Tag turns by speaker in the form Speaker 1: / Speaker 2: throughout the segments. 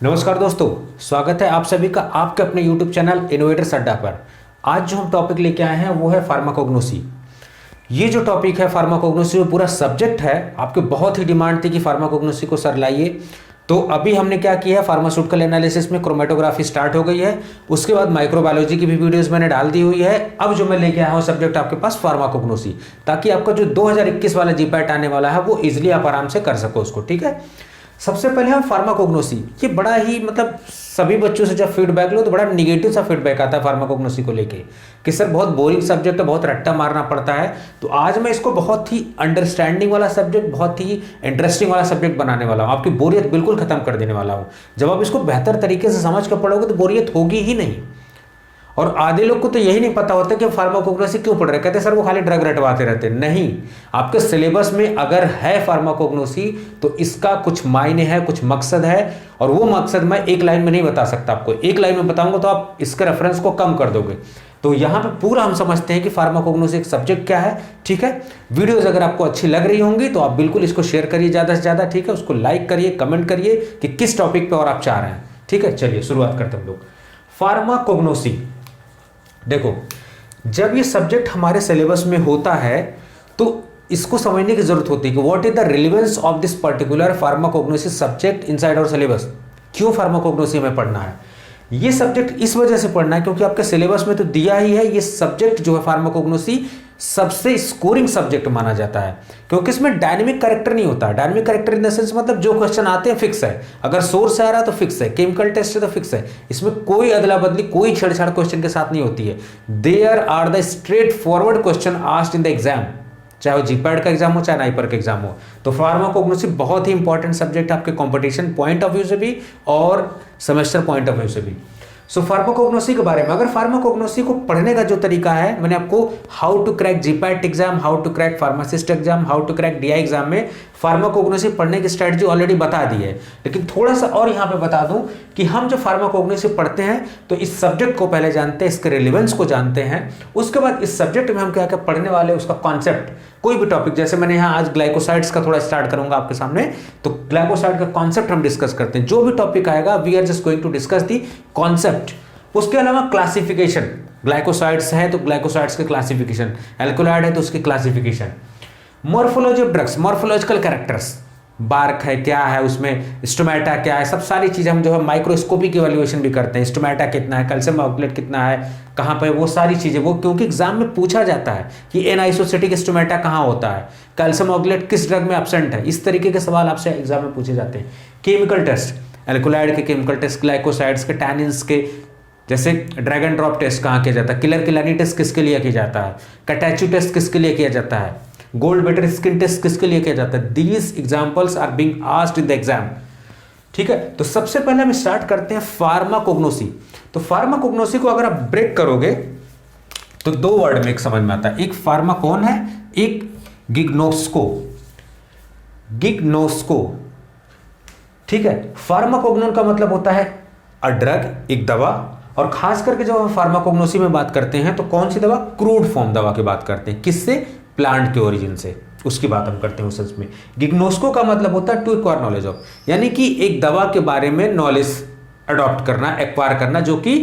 Speaker 1: नमस्कार दोस्तों, स्वागत है आप सभी का आपके अपने YouTube चैनल इनोवेटर्स अड्डा पर। आज जो हम टॉपिक लेके आए हैं वो है फार्माकोग्नोसी। ये जो टॉपिक है फार्माकोग्नोसी, वो पूरा सब्जेक्ट है। आपके बहुत ही डिमांड थी कि फार्माकोग्नोसी को सर लाइए, तो अभी हमने क्या किया है, फार्मास्यूटिकल एनालिसिस में क्रोमेटोग्राफी स्टार्ट हो गई है। उसके बाद माइक्रोबायोलॉजी की भी वीडियोस मैंने डाल दी हुई है। अब जो मैं लेके आया हूँ सब्जेक्ट आपके पास फार्माकोग्नोसी, ताकि आपका जो 2021 वाला जीपैट आने वाला है वो इजिली आप आराम से कर सको उसको। ठीक है, सबसे पहले हम फार्माकोग्नोसी, ये बड़ा ही मतलब सभी बच्चों से जब फीडबैक लो तो बड़ा निगेटिव सा फीडबैक आता है फार्माकोग्नोसी को लेके कि सर बहुत बोरिंग सब्जेक्ट है, बहुत रट्टा मारना पड़ता है। तो आज मैं इसको बहुत ही अंडरस्टैंडिंग वाला सब्जेक्ट, बहुत ही इंटरेस्टिंग वाला सब्जेक्ट बनाने वाला हूँ। आपकी बोरियत बिल्कुल खत्म कर देने वाला हूँ। जब आप इसको बेहतर तरीके से समझ कर पढ़ोगे तो बोरियत होगी ही नहीं। और आधे लोग को तो यही नहीं पता होता कि फार्माकोग्नोसी क्यों पढ़ रहे, कहते सर वो खाली ड्रग रटवाते रहते। नहीं, आपके सिलेबस में अगर है फार्माकोग्नोसी तो इसका कुछ मायने है, कुछ मकसद है। और वो मकसद मैं एक लाइन में नहीं बता सकता आपको, एक लाइन में बताऊंगा तो आप इसके रेफरेंस को कम कर दोगे। तो यहाँ पे पूरा हम समझते हैं कि फार्माकोग्नोसी एक सब्जेक्ट क्या है। ठीक है, वीडियोस अगर आपको अच्छी लग रही होंगी तो आप बिल्कुल इसको शेयर करिए ज़्यादा से ज़्यादा। ठीक है, उसको लाइक करिए, कमेंट करिए कि किस टॉपिक पे और आप चाह रहे हैं। ठीक है, चलिए शुरुआत करते हैं हम लोग। फार्माकोग्नोसी, देखो जब ये सब्जेक्ट हमारे सिलेबस में होता है तो इसको समझने की जरूरत होती है कि what is the relevance of this particular pharmacognosy subject inside our syllabus. क्यों फार्माकोग्नोसी में पढ़ना है? ये सब्जेक्ट इस वजह से पढ़ना है क्योंकि आपके सिलेबस में तो दिया ही है। ये सब्जेक्ट जो है फार्माकोग्नोसी सबसे स्कोरिंग सब्जेक्ट माना जाता है क्योंकि इसमें डायनेमिक कैरेक्टर नहीं होता। Dynamic character in the sense मतलब जो क्वेश्चन आते हैं फिक्स है, अगर सोर्स से आ रहा है तो फिक्स है, केमिकल टेस्ट है तो फिक्स है। इसमें कोई अदला बदली, कोई छेड़छाड़ क्वेश्चन के साथ नहीं होती है। There are the straight forward question asked in the exam, चाहे वो जीपैट का एग्जाम हो चाहे नाइपर का एग्जाम हो। तो फार्माकोग्नोसी बहुत ही इंपॉर्टेंट सब्जेक्ट है आपके कंपटीशन पॉइंट ऑफ व्यू से भी और सेमेस्टर पॉइंट ऑफ व्यू से भी। सो फार्माकोग्नोसी के बारे में, अगर फार्माकोग्नोसी को पढ़ने का जो तरीका है, मैंने आपको how to crack GPAT exam, how to crack pharmacist exam, how to crack DI exam में फार्माकोग्नोसी पढ़ने की स्ट्रेटजी ऑलरेडी बता दी है। लेकिन थोड़ा सा और यहाँ पे बता दूं कि हम जो फार्माकोग्नोसी पढ़ते हैं तो इस सब्जेक्ट को पहले जानते हैं, इसके रिलेवेंस को जानते हैं। उसके बाद इस सब्जेक्ट में हम क्या क्या पढ़ने वाले, उसका कॉन्सेप्ट, कोई भी टॉपिक, जैसे मैंने यहाँ आज ग्लाइकोसाइड्स का थोड़ा स्टार्ट करूंगा आपके सामने, तो ग्लाइकोसाइड का कॉन्सेप्ट हम डिस्कस करते हैं। जो भी टॉपिक आएगा we are just going to discuss the concept. उसके अलावा क्लासिफिकेशन, ग्लाइकोसाइड्स है तो ग्लाइकोसाइड्स के क्लासिफिकेशन, एल्कोलाइड है तो उसकी classification, morphology of drugs, morphological characters, bark है क्या है उसमें, स्टोमेटा क्या है, सब सारी चीजें हम जो है माइक्रोस्कोपिक इवैल्यूएशन भी करते हैं। स्टोमेटा कितना है, कैल्शियम ऑक्सलेट कितना है, कहाँ पे, वो सारी चीजें, वो क्योंकि एग्जाम में पूछा जाता है कि एनआइसोसेटिक स्टोमेटा कहाँ होता है, कैल्शियम ऑक्सलेट किस ड्रग में एब्सेंट है, इस तरीके के सवाल आपसे एग्जाम में पूछे जाते हैं। केमिकल टेस्ट, एल्कोलाइड के केमिकल टेस्ट, ग्लाइकोसाइड्स के, टैनिन्स के, जैसे ड्रैगन ड्रॉप टेस्ट कहाँ किया जाता है, किलर किलानी टेस्ट किसके लिए किया जाता है, कैटेचू टेस्ट किसके लिए किया जाता है, गोल्ड बेटर स्किन टेस्ट किसके लिए किया जाता है। These examples are being asked in the exam. ठीक है, तो सबसे पहले हम स्टार्ट करते हैं फार्माकोग्नोसी। तो फार्माकोग्नोसी को अगर आप ब्रेक करोगे तो दो वर्ड में एक समझ में आता है, एक फार्माकोन है, एक गिग्नोस्को। गिग्नोस्को, ठीक है। फार्माकोग्नोन का मतलब होता है अ ड्रग, एक दवा। और खास करके जब हम फार्माकोग्नोसी में बात करते हैं तो कौन सी दवा, क्रूड फॉर्म दवा की बात करते हैं, किससे, प्लांट के ओरिजिन से, उसकी बात हम करते हैं उस सेंस में। गिग्नोस्को का मतलब होता है टू एक्वायर नॉलेज ऑफ, यानी कि एक दवा के बारे में नॉलेज अडॉप्ट करना, एक्वायर करना, जो कि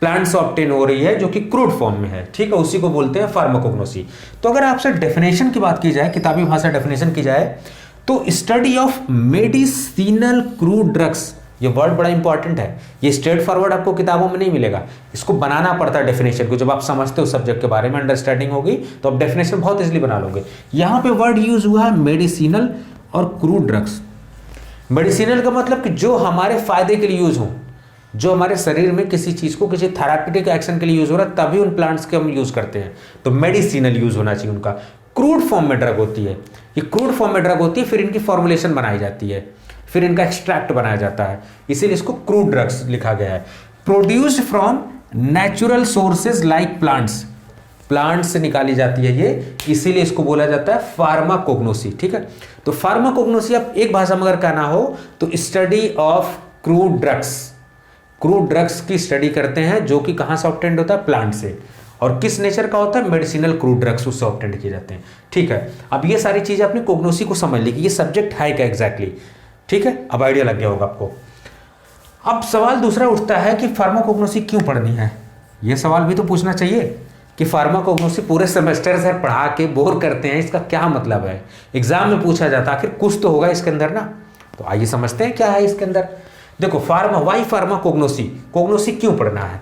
Speaker 1: प्लांट से ऑब्टेन हो रही है, जो कि क्रूड फॉर्म में है। ठीक है, उसी को बोलते हैं फार्माकोग्नोसी। तो अगर आपसे डेफिनेशन की बात की जाए, किताबी भाषा डेफिनेशन की जाए, तो study of medicinal crude drugs, ये वर्ड बड़ा इंपॉर्टेंट है। ये स्ट्रेट फॉरवर्ड आपको किताबों में नहीं मिलेगा, इसको बनाना पड़ता है डेफिनेशन को। जब आप समझते हो सब्जेक्ट के बारे में, अंडरस्टैंडिंग होगी तो आप डेफिनेशन बहुत इजीली बना लोगे। यहां पे वर्ड यूज हुआ है मेडिसिनल और क्रूड ड्रग्स। मेडिसिनल का मतलब कि जो हमारे फायदे के लिए यूज हो, जो हमारे शरीर में किसी चीज को किसी थेराप्यूटिक एक्शन के लिए यूज हो रहा है, तभी उन प्लांट्स के हम यूज करते हैं, तो मेडिसिनल यूज होना चाहिए उनका। क्रूड फॉर्म में ड्रग होती है, ये क्रूड फॉर्म में ड्रग होती है, फिर इनकी फॉर्मुलेशन बनाई जाती है, फिर इनका एक्सट्रैक्ट बनाया जाता है, इसीलिए इसको क्रूड ड्रग्स लिखा गया है। Produced from natural sources like plants, plant से निकाली जाती है ये, इसीलिए इसको बोला जाता है फार्माकोग्नोसी। ठीक है, तो फार्माकोग्नोसी आप एक भाषा में अगर कहना हो तो study of crude drugs. Crude drugs की स्टडी करते हैं जो कि कहां से ऑब्टेंड होता है, प्लांट से। और किस नेचर का होता है, मेडिसिनल क्रूड ड्रग्स, उससे ऑब्टेंड किए जाते हैं। ठीक है, अब ये सारी चीजें अपनी कोग्नोसी को समझ ली कि ये सब्जेक्ट है क्या एग्जैक्टली। ठीक है, अब आइडिया लग गया होगा आपको। अब सवाल दूसरा उठता है कि फार्माकोग्नोसी क्यों पढ़नी है। यह सवाल भी तो पूछना चाहिए कि फार्माकोग्नोसी पूरे सेमेस्टर से पढ़ा के बोर करते हैं, इसका क्या मतलब है। एग्जाम में पूछा जाता है, आखिर कुछ तो होगा इसके अंदर ना। तो आइए समझते हैं क्या है इसके अंदर। देखो वाई फार्माकोग्नोसी, कोग्नोसी क्यों पढ़ना है।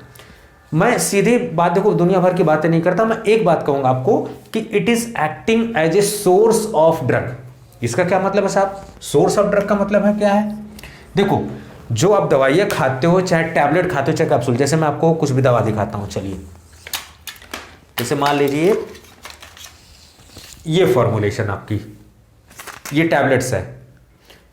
Speaker 1: मैं सीधे बात, देखो दुनिया भर की बातें नहीं करता, मैं एक बात कहूंगा आपको कि it is acting as a source of drug. इसका क्या मतलब है साहब, सोर्स ऑफ ड्रग का मतलब है क्या है। देखो जो आप दवाइयाँ खाते हो, चाहे टैबलेट खाते हो चाहे कैप्सूल, जैसे मैं आपको कुछ भी दवा दिखाता हूँ, चलिए जैसे मान लीजिए ये फॉर्मुलेशन आपकी, ये टैबलेट्स है,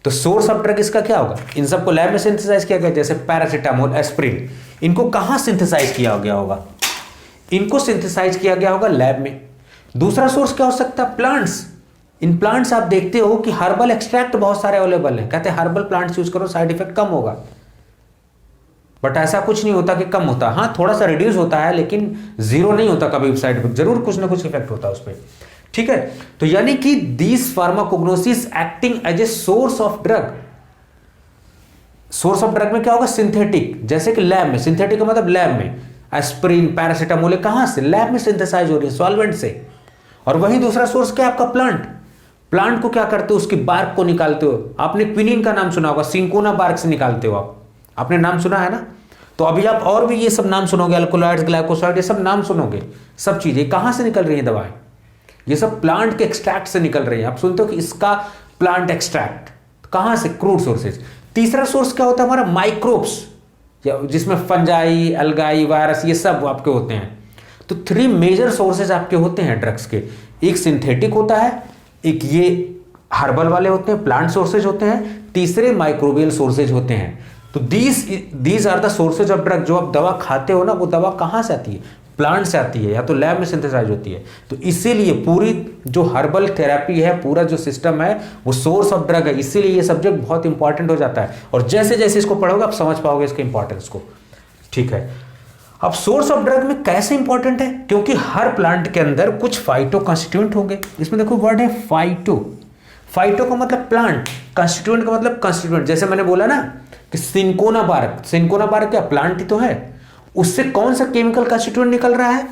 Speaker 1: तो सोर्स ऑफ ड्रग इसका क्या होगा, इन सबको लैब में सिंथेसाइज किया गया, जैसे पैरासीटामोल, एस्प्रिन, इनको कहाँ सिंथेसाइज किया गया होगा, इनको सिंथेसाइज किया गया होगा लैब में। दूसरा सोर्स क्या हो सकता है, प्लांट्स। इन प्लांट्स आप देखते हो कि हर्बल एक्सट्रैक्ट बहुत सारे अवेलेबल है, कहते हैं हर्बल प्लांट्स यूज करो साइड इफेक्ट कम होगा, बट ऐसा कुछ नहीं होता कि कम होता, हाँ थोड़ा सा रिड्यूस होता है लेकिन जीरो नहीं होता कभी साइड इफेक्ट, जरूर कुछ ना कुछ इफेक्ट होता है उस पर, ठीक है। तो यानी कि this pharmacognosy acting as a source of drug. Source of drug में क्या होगा, सिंथेटिक, जैसे कि लैब में, सिंथेटिक का मतलब लैब में, एस्प्रिन पैरासीटामोल कहां से, लैब में सिंथेसाइज हो रही है सॉल्वेंट से। और वही दूसरा सोर्स क्या आपका, प्लांट। प्लांट को क्या करते हो, उसकी बार्क को निकालते हो। आपने क्विनीन का नाम सुना होगा, सिंकोना बार्क से निकालते हो आप, आपने नाम सुना है ना। तो अभी आप और भी ये सब नाम सुनोगे, अल्कोलॉइड्स, ग्लाइकोसाइड, ये सब नाम सुनोगे। सब चीजें कहां से निकल रही हैं दवाएं, ये सब प्लांट के एक्सट्रैक्ट से निकल रही है। आप सुनते हो कि इसका प्लांट एक्सट्रैक्ट, कहां से, क्रूड सोर्सेज। तीसरा सोर्स क्या होता है हमारा, माइक्रोब्स, जिसमें फंजाई, अलगाई, वायरस, ये सब आपके होते हैं। तो 3 मेजर सोर्सेज आपके होते हैं ड्रग्स के। एक सिंथेटिक होता है, एक ये हर्बल वाले होते हैं, प्लांट सोर्सेज होते हैं, तीसरे माइक्रोबियल सोर्सेज होते हैं। तो these are the sources of drug. जो आप दवा खाते हो ना, वो दवा कहां से आती है, प्लांट से आती है, या तो लैब में सिंथेसाइज होती है। तो इसीलिए पूरी जो हर्बल थेरेपी है, पूरा जो सिस्टम है, वो सोर्स ऑफ ड्रग है। इसीलिए ये सब्जेक्ट बहुत इंपॉर्टेंट हो जाता है, और जैसे जैसे इसको पढ़ोगे आप समझ पाओगे इसके इंपॉर्टेंस को, ठीक है। अब सोर्स ऑफ ड्रग में कैसे इंपॉर्टेंट है, क्योंकि हर प्लांट के अंदर कुछ फाइटो कंस्टिट्यूएंट होंगे। इसमें देखो वर्ड है फाइटो। फाइटो का मतलब प्लांट, कंस्टिट्यूएंट का मतलब कंस्टिट्यूएंट। जैसे मैंने बोला ना कि सिंकोना बार्क, सिंकोना बार्क क्या प्लांट ही तो है, उससे कौन सा केमिकल कंस्टिट्यूएंट निकल रहा है,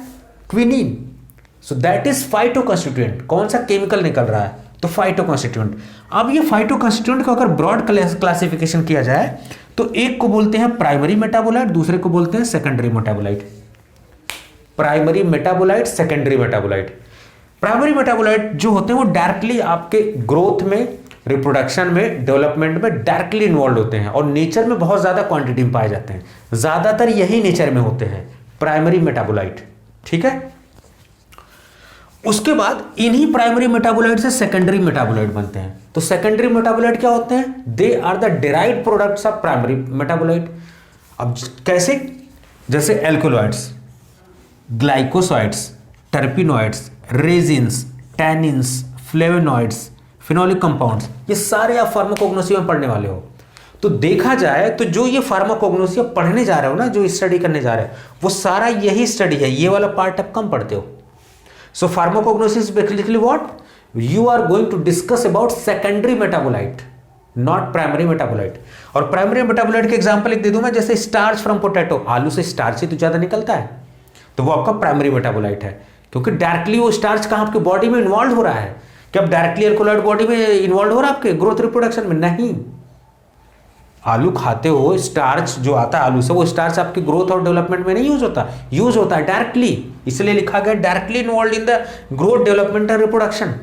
Speaker 1: quinine. So that is phyto constituent. कौन सा केमिकल निकल रहा है, तो फाइटो कंस्टिट्यूएंट। अब ये फाइटो कंस्टिट्यूएंट का अगर ब्रॉड क्लासिफिकेशन किया जाए तो एक को बोलते हैं प्राइमरी मेटाबोलाइट, दूसरे को बोलते हैं secondary metabolite. Primary metabolite, secondary metabolite. Primary metabolite जो होते हैं वो डायरेक्टली आपके ग्रोथ में, रिप्रोडक्शन में, डेवलपमेंट में डायरेक्टली इन्वॉल्व होते हैं, और नेचर में बहुत ज्यादा क्वांटिटी में पाए जाते हैं। ज्यादातर यही नेचर में होते हैं प्राइमरी मेटाबोलाइट, ठीक है। उसके बाद इन्हीं प्राइमरी मेटाबोलाइट से सेकेंडरी मेटाबोलाइट बनते हैं। तो सेकेंडरी मेटाबोलाइट क्या होते हैं, they are the derived products of primary metabolite. अब कैसे, जैसे alkaloids, glycosides, terpenoids, resins, tannins, flavonoids, phenolic compounds, ये सारे आप फार्माकोग्नोसी में पढ़ने वाले हो। तो देखा जाए तो जो ये फार्माकोग्नोसी आप पढ़ने जा रहे हो ना, जो स्टडी करने जा रहे हो, वो सारा यही स्टडी है। ये वाला पार्ट आप कम पढ़ते हो। So pharmacognosis is basically what? You are going to discuss about secondary metabolite, not primary metabolite. और primary metabolite के एग्जांपल एक दे दूं मैं, जैसे स्टार्च फ्रॉम पोटैटो, आलू से स्टार्च ही तो ज्यादा निकलता है, तो वो आपका प्राइमरी मेटाबोलाइट है, क्योंकि डायरेक्टली वो स्टार्च कहाँ आपके बॉडी में इन्वॉल्व हो रहा है। क्या अब डायरेक्टली अल्कोलॉइड बॉडी में इन्वॉल्व हो रहा है आपके ग्रोथ रिप्रोडक्शन में, नहीं। आलू खाते हो, स्टार्च जो आता है आलू से, वो स्टार्च आपकी ग्रोथ और डेवलपमेंट में नहीं यूज होता है डायरेक्टली, इसलिए लिखा गया directly involve in the growth, development and reproduction.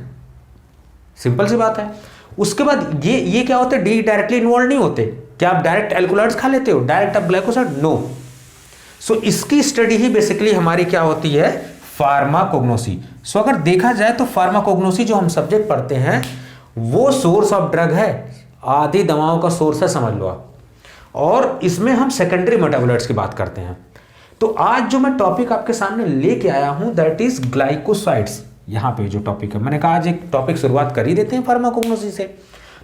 Speaker 1: Simple सी बात है। उसके बाद ये क्या होते हैं, डायरेक्टली इन्वॉल्व नहीं होते। क्या आप डायरेक्ट एल्कोलॉइड्स खा लेते हो, डायरेक्ट आप ग्लाइकोसाइड, नो। सो इसकी स्टडी ही बेसिकली हमारी क्या होती है, फार्माकोग्नोसी। सो अगर देखा जाए तो फार्माकोग्नोसी जो हम सब्जेक्ट पढ़ते हैं वो सोर्स ऑफ ड्रग है, आधी दवाओं का सोर्स है समझ लो आप। और इसमें हम सेकेंडरी मेटाबोलाइट्स की बात करते हैं। तो आज जो मैं टॉपिक आपके सामने लेके आया हूं दैट इज ग्लाइकोसाइड्स। यहां पे जो टॉपिक है, मैंने कहा आज एक टॉपिक शुरुआत कर ही देते हैं फार्माकोग्नोसी से।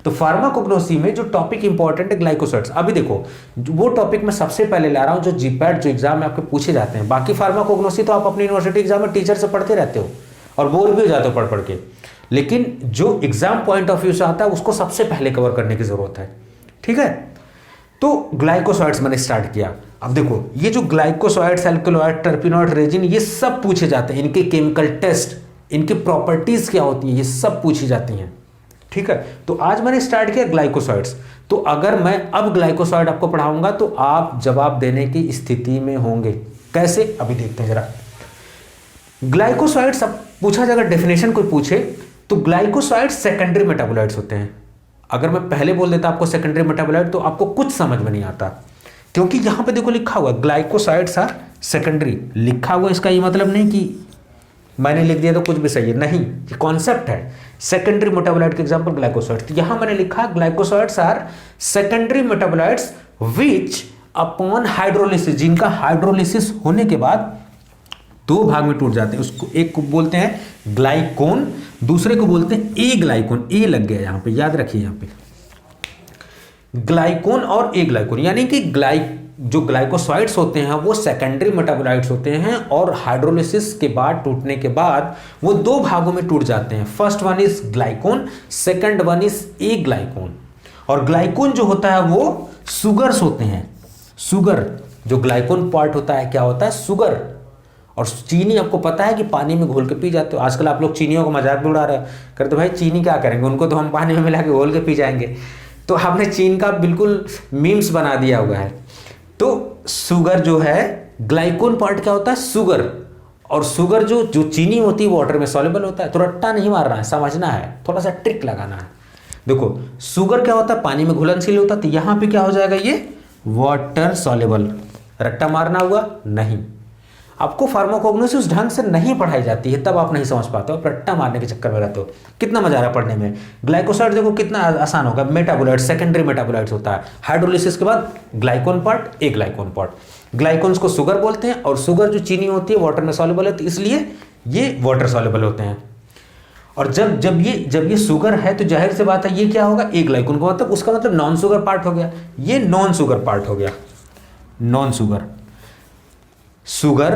Speaker 1: तो फार्माकोग्नोसी में जो टॉपिक इंपॉर्टेंट है ग्लाइकोसाइड्स। अभी देखो वो टॉपिक मैं सबसे पहले ला रहा हूं जो जीपैट जो एग्जाम में आपके पूछे जाते हैं। बाकी फार्माकोग्नोसी तो आप अपनी यूनिवर्सिटी एग्जाम में टीचर से पढ़ते रहते हो और बोर भी हो जाते हो पढ़ पढ़ के, लेकिन जो एग्जाम पॉइंट ऑफ व्यू से आता है उसको सबसे पहले कवर करने की जरूरत है, ठीक है। तो ग्लाइकोसाइड्स मैंने स्टार्ट किया। अब देखो ये जो ग्लाइकोसाइड्स, एल्कलॉइड, टर्पिनॉइड, रेजिन, ये सब पूछे जाते हैं, इनके केमिकल टेस्ट, इनकी प्रॉपर्टीज क्या होती हैं, ये सब पूछी जाती हैं। ठीक है, तो आज मैंने स्टार्ट किया ग्लाइकोसाइड्स। तो अगर मैं अब ग्लाइकोसाइड आपको पढ़ाऊंगा तो आप जवाब देने की स्थिति में होंगे। कैसे, अभी देखते हैं जरा। ग्लाइकोसाइड्स अब पूछा जाएगा, डेफिनेशन कोई पूछे तो ग्लाइकोसाइड्स सेकेंडरी मेटाबोलाइट्स होते हैं। अगर मैं पहले बोल देता आपको सेकेंडरी मेटाबोलाइट तो आपको कुछ समझ में नहीं आता, क्योंकि यहां पे देखो लिखा हुआ ग्लाइकोसाइड्स आर सेकेंडरी लिखा हुआ। इसका ये मतलब नहीं कि मैंने लिख दिया तो कुछ भी सही है, नहीं, ये कॉन्सेप्ट है। सेकेंडरी मेटाबोलाइट के एग्जांपल ग्लाइकोसाइड्स, तो यहां मैंने लिखा glycosides are secondary metabolites which upon hydrolysis, जिनका हाइड्रोलिसिस होने के बाद दो भाग में टूट जाते हैं। उसको एक को बोलते हैं ग्लाइकोन, दूसरे को बोलते हैं ए ग्लाइकोन। ए लग गया यहां पे, याद रखिए यहां पे ग्लाइकोन और ए ग्लाइकोन, यानी कि जो ग्लाइकोसाइड्स होते हैं वो सेकेंडरी मेटाबोलाइट्स होते हैं और हाइड्रोलिसिस के बाद, टूटने के बाद वो दो भागों में टूट जाते हैं। First one is ग्लाइकोन, second one is a ग्लाइकोन। और ग्लाइकोन जो होता है वो सुगर्स होते हैं। सुगर, जो ग्लाइकोन पार्ट होता है क्या होता है, सुगर। और चीनी आपको पता है कि पानी में घोल के पी जाते हो। आजकल आप लोग चीनियों को मजाक भी उड़ा रहे हैं, कहते भाई चीनी क्या करेंगे, उनको तो हम पानी में मिला के घोल के पी जाएंगे। तो आपने चीन का बिल्कुल मीम्स बना दिया हुआ है। तो सुगर जो है, ग्लाइकोन पार्ट क्या होता है, सुगर। और सुगर जो चीनी होती है वाटर में सॉल्युबल होता है। तो रट्टा नहीं मारना है, समझना है, थोड़ा सा ट्रिक लगाना है। देखो सुगर क्या होता है, पानी में घुलनशील होता है। तो यहां पे क्या हो जाएगा, ये वाटर सॉल्युबल। रट्टा मारना हुआ नहीं। आपको फार्माकोग्नोसिस उस ढंग से नहीं पढ़ाई जाती है, तब आप नहीं समझ पाते हो, रट्टा मारने के चक्कर में रहते हो। कितना मजा आ रहा है पढ़ने में। ग्लाइकोसाइड देखो कितना आसान होगा, मेटाबोलाइट, सेकेंडरी मेटाबोलाइट्स होता है। हाइड्रोलिसिस के बाद ग्लाइकोन पार्ट, ए ग्लाइकोन पार्ट। ग्लाइकोन्स को सुगर बोलते हैं, और सुगर जो चीनी होती है वाटर में सॉल्युबल है, तो इसलिए ये वाटर सॉल्युबल होते हैं। और जब ये सुगर है तो जाहिर सी बात है ये क्या होगा, ए ग्लाइकोन का मतलब, उसका मतलब नॉन सुगर पार्ट हो गया। ये नॉन सुगर पार्ट हो गया, नॉन सुगर। सुगर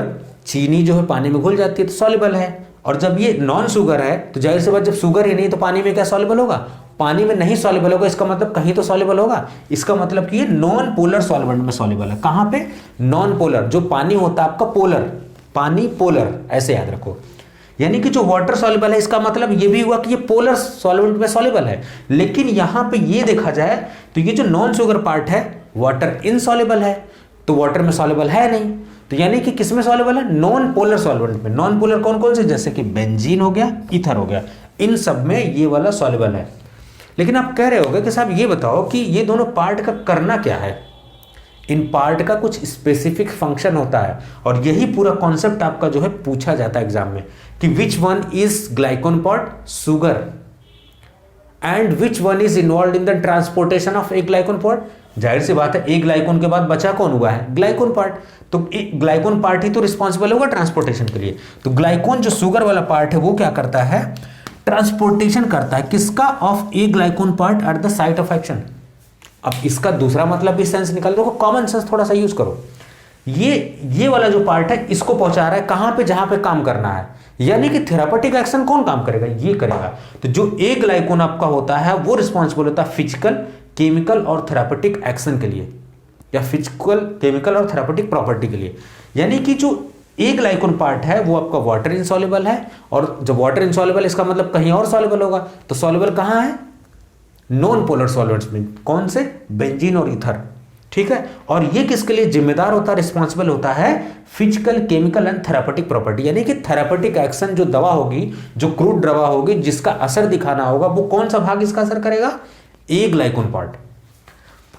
Speaker 1: चीनी जो है पानी में घुल जाती है तो सॉल्युबल है। और जब ये नॉन सुगर है तो जाहिर सी बात, जब सुगर ही नहीं तो पानी में क्या सॉल्युबल होगा, पानी में नहीं सॉल्युबल होगा। इसका मतलब कहीं तो सॉल्युबल होगा। इसका मतलब कि ये नॉन पोलर सॉल्वेंट में सॉल्युबल है। कहां पे, नॉन पोलर। जो पानी होता है आपका पोलर, पानी पोलर, ऐसे याद रखो। यानी कि जो वाटर सॉल्युबल है, इसका मतलब ये भी हुआ कि ये पोलर सॉल्वेंट में सॉल्युबल है। लेकिन यहां पे ये देखा जाए तो ये जो नॉन सुगर पार्ट है वाटर इनसॉल्युबल है, तो वाटर में सॉल्युबल है नहीं। तो यानी कि किस में सॉल्युबल है, नॉन पोलर सॉल्वेंट में। नॉन पोलर कौन कौन से, जैसे कि बेंजीन हो गया, ईथर हो गया, इन सब में ये वाला सॉल्युबल है। लेकिन आप कह रहे होगे कि साहब ये बताओ कि ये दोनों पार्ट का करना क्या है। इन पार्ट का कुछ स्पेसिफिक फंक्शन होता है, और यही पूरा कॉन्सेप्ट आपका जो है पूछा जाता है एग्जाम में, कि which one is ग्लाइकोन part, sugar, and which one is involve in the transportation of A ग्लाइकोन part. जाहिर सी बात है, एक ग्लाइकोन के बाद बचा कौन हुआ है, ग्लाइकोन पार्ट। तो ग्लाइकोन पार्ट ही तो रिस्पॉन्सिबल होगा ट्रांसपोर्टेशन के लिए। तो ग्लाइकोन जो सुगर वाला पार्ट है वो क्या करता है, ट्रांसपोर्टेशन करता है। किसका, of A ग्लाइकोन part at the site of action. अब इसका दूसरा मतलब भी सेंस निकाल दो, कॉमन सेंस थोड़ा सा यूज करो। ये वाला जो पार्ट है इसको पहुंचा रहा है कहां पे, जहां पे काम करना है। यानी कि थेरापेटिक एक्शन कौन काम करेगा, ये करेगा। तो जो ए ग्लाइकोन आपका होता है वो रिस्पॉन्सिबल होता है फिजिकल, केमिकल और थेरापेटिक एक्शन के लिए, या फिजिकल, केमिकल और थेरापेटिक प्रॉपर्टी के लिए। यानी कि जो ए ग्लाइकोन पार्ट है वो आपका वाटर इनसॉल्युबल है, और जब वाटर इनसॉल्युबल इसका मतलब कहीं और सॉल्युबल होगा। तो सॉल्युबल कहां है, नॉन पोलर सॉल्वेंट्स में। कौन से, बेंजीन और ईथर। ठीक है, और ये किसके लिए जिम्मेदार होता है, रिस्पॉन्सिबल होता है physical, chemical and therapeutic property. यानी कि थेरापेटिक एक्शन, जो दवा होगी, जो क्रूड दवा होगी, जिसका असर दिखाना होगा, वो कौन सा भाग इसका असर करेगा, ए ग्लाइकोन पार्ट।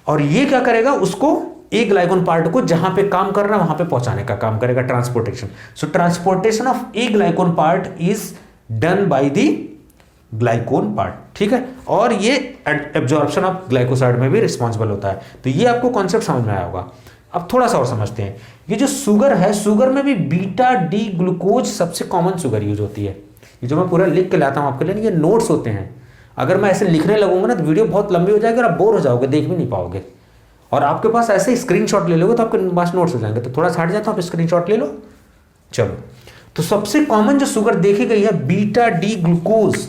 Speaker 1: और ये क्या करेगा, उसको ए ग्लाइकोन पार्ट को जहां पे काम करना है वहां पे पहुंचाने का काम करेगा, transportation. So transportation of A ग्लाइकोन part is done by the ग्लाइकोन part. ठीक है, और ये एब्जॉर्प्शन ऑफ ग्लाइकोसाइड में भी रिस्पॉन्सिबल होता है। तो ये आपको कॉन्सेप्ट समझ में आया होगा। अब थोड़ा सा और समझते हैं। ये जो शुगर है, शुगर में भी बीटा डी ग्लूकोज सबसे कॉमन शुगर यूज होती है। ये जो मैं पूरा लिख के लाता हूं आपके लिए, ये नोट्स होते हैं। अगर मैं ऐसे लिखने लगूंगा ना तो वीडियो बहुत लंबी हो जाएगी और आप बोर हो जाओगे, देख भी नहीं पाओगे। और आपके पास ऐसे स्क्रीनशॉट ले लोगे तो आपके पास नोट्स हो जाएंगे। तो थोड़ा सा हट जाता हूं, आप स्क्रीनशॉट ले लो। चलो, तो सबसे कॉमन जो शुगर देखी गई है बीटा डी ग्लूकोज।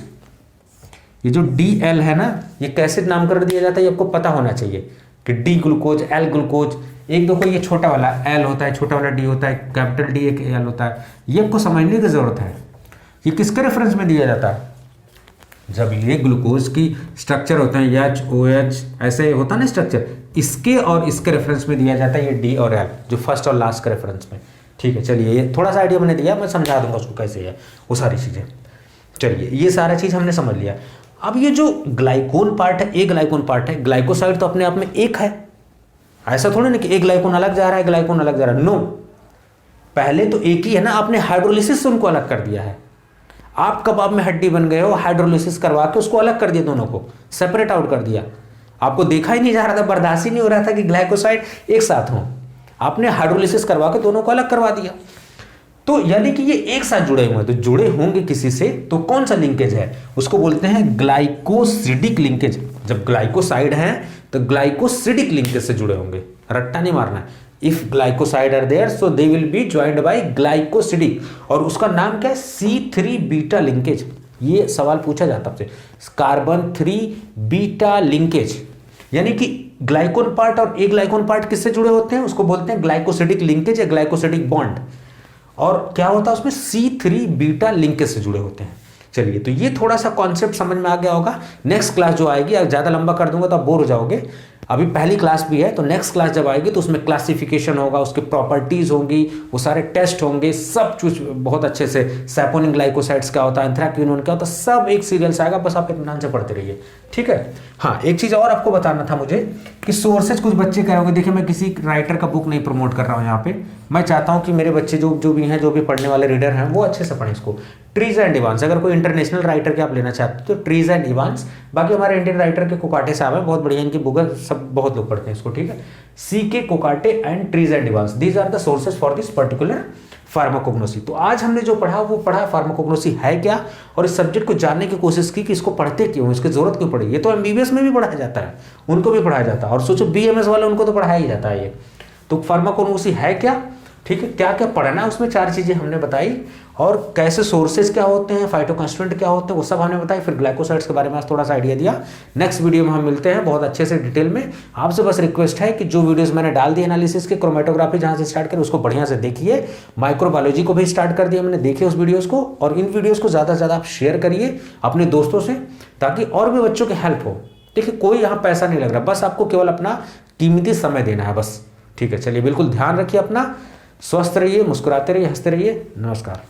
Speaker 1: ये जो DL है ना, ये कैसे नामकरण दिया जाता है ये आपको पता होना चाहिए। कि डी ग्लूकोज, एल ग्लूकोज। एक देखो ये छोटा वाला एल होता है, छोटा वाला डी होता है, कैपिटल डी एक एल होता है। ये आपको समझने की जरूरत है। ये किसके रेफरेंस में दिया जाता है? जब ये ग्लूकोज की स्ट्रक्चर होते हैं एच ओ एच ऐसे होता है ना स्ट्रक्चर, इसके और इसके रेफरेंस में दिया जाता है ये डी और एल, जो फर्स्ट और लास्ट के रेफरेंस में। ठीक है, चलिए ये थोड़ा सा आइडिया मैंने दिया, मैं समझा दूंगा उसको कैसे है वो सारी चीज़ें। चलिए ये सारा चीज़ हमने समझ लिया। अब ये जो ग्लाइकोन पार्ट है, ए ग्लाइकोन पार्ट है, ग्लाइकोसाइड तो अपने आप में एक है, ऐसा थोड़ा ना कि एक ग्लाइकोन अलग जा रहा है, ग्लाइकोन अलग जा रहा है। नो, पहले तो एक ही है ना, आपने हाइड्रोलिसिस से उनको अलग कर दिया है। आप कबाब में हड्डी बन गए हो, हाइड्रोलिसिस करवा के उसको अलग कर दिया, दोनों को सेपरेट आउट कर दिया। आपको देखा ही नहीं जा रहा था, बर्दाश्त ही नहीं हो रहा था कि ग्लाइकोसाइड एक साथ हों, आपने हाइड्रोलिसिस करवा के दोनों को अलग करवा दिया। तो यानी कि ये एक साथ जुड़े हुए हैं, तो जुड़े होंगे किसी से, तो कौन सा लिंकेज है? उसको बोलते हैं ग्लाइकोसिडिक लिंकेज। जब ग्लाइकोसाइड है तो ग्लाइकोसिडिक लिंकेज से जुड़े होंगे, रट्टा नहीं मारना है। If glycoside are there so they will be joined by glycosidic, और उसका नाम क्या है? C3 beta linkage. ये सवाल पूछा जाता है आपसे, कार्बन 3 बीटा लिंकेज। यानी कि ग्लाइकोन पार्ट और ए ग्लाइकोन पार्ट किससे जुड़े होते हैं? उसको बोलते हैं ग्लाइकोसिडिक लिंकेज या ग्लाइकोसिडिक बॉन्ड। और क्या होता है उसमें? C3 बीटा लिंकेज से जुड़े होते हैं। चलिए, तो ये थोड़ा सा कॉन्सेप्ट समझ में आ गया होगा। नेक्स्ट क्लास जो आएगी, अगर ज़्यादा लंबा कर दूंगा तो आप बोर हो जाओगे। अभी पहली क्लास भी है, तो नेक्स्ट क्लास जब आएगी तो उसमें क्लासिफिकेशन होगा, उसके प्रॉपर्टीज होंगी, वो सारे टेस्ट होंगे, सब कुछ बहुत अच्छे से। सैपोनिन ग्लाइकोसाइड्स क्या होता है, एंथ्राक्विनोन क्या होता है, सब एक सीरियल से आएगा, बस आप इत्मीनान से पढ़ते रहिए। ठीक है। हाँ, एक चीज़ और आपको बताना था मुझे कि सोर्सेज कुछ बच्चे कह रहे होंगे, देखिए मैं किसी राइटर का बुक नहीं प्रमोट कर रहा हूँ यहाँ पे। मैं चाहता हूँ कि मेरे बच्चे जो भी हैं, जो भी पढ़ने वाले रीडर हैं, वो अच्छे से पढ़ें इसको। ट्रीज एंड इवांस, अगर कोई इंटरनेशनल राइटर के आप लेना चाहते हो तो ट्रीज एंड इवांस। बाकी हमारे इंडियन राइटर के कोकाटे साहब हैं, बहुत बढ़िया, इनकी बुक है, सब बहुत लोग पढ़ते हैं इसको। ठीक है, CK Kokate and Trease and Evans, these are the sources for this particular pharmacognosy. तो आज हमने जो पढ़ा वो पढ़ा फार्माकोग्नोसी है क्या, और इस सब्जेक्ट को जानने की कोशिश की कि इसको पढ़ते क्यों, इसकी जरूरत क्यों पड़ी। ये तो MBBS में भी पढ़ाया जाता है, उनको भी पढ़ाया जाता है, और सोचो BMS वाले, उनको तो पढ़ाया ही जाता है ये। तो फार्माकोग्नोसी है क्या, ठीक है, क्या क्या पढ़ना है उसमें, 4 चीजें हमने बताई, और कैसे सोर्सेज क्या होते हैं, फाइटोकंस्टिट्यूएंट क्या होते हैं, वो सब हमने बताया। फिर ग्लाइकोसाइड्स के बारे में आज थोड़ा सा आइडिया दिया। नेक्स्ट वीडियो में हम मिलते हैं बहुत अच्छे से डिटेल में। आपसे बस रिक्वेस्ट है कि जो वीडियोस मैंने डाल दी एनालिसिस के, क्रोमेटोग्राफी जहां से स्टार्ट करें उसको बढ़िया से देखिए, माइक्रोबायोलॉजी को भी स्टार्ट कर दिया मैंने, देखिए उस वीडियोस को, और इन वीडियोस को ज़्यादा से ज़्यादा आप शेयर करिए अपने दोस्तों से, ताकि और भी बच्चों की हेल्प हो। देखिए, कोई यहाँ पैसा नहीं लग रहा, बस आपको केवल अपना कीमती समय देना है बस। ठीक है, चलिए, बिल्कुल ध्यान रखिए अपना, स्वस्थ रहिए, मुस्कुराते रहिए, हंसते रहिए। नमस्कार।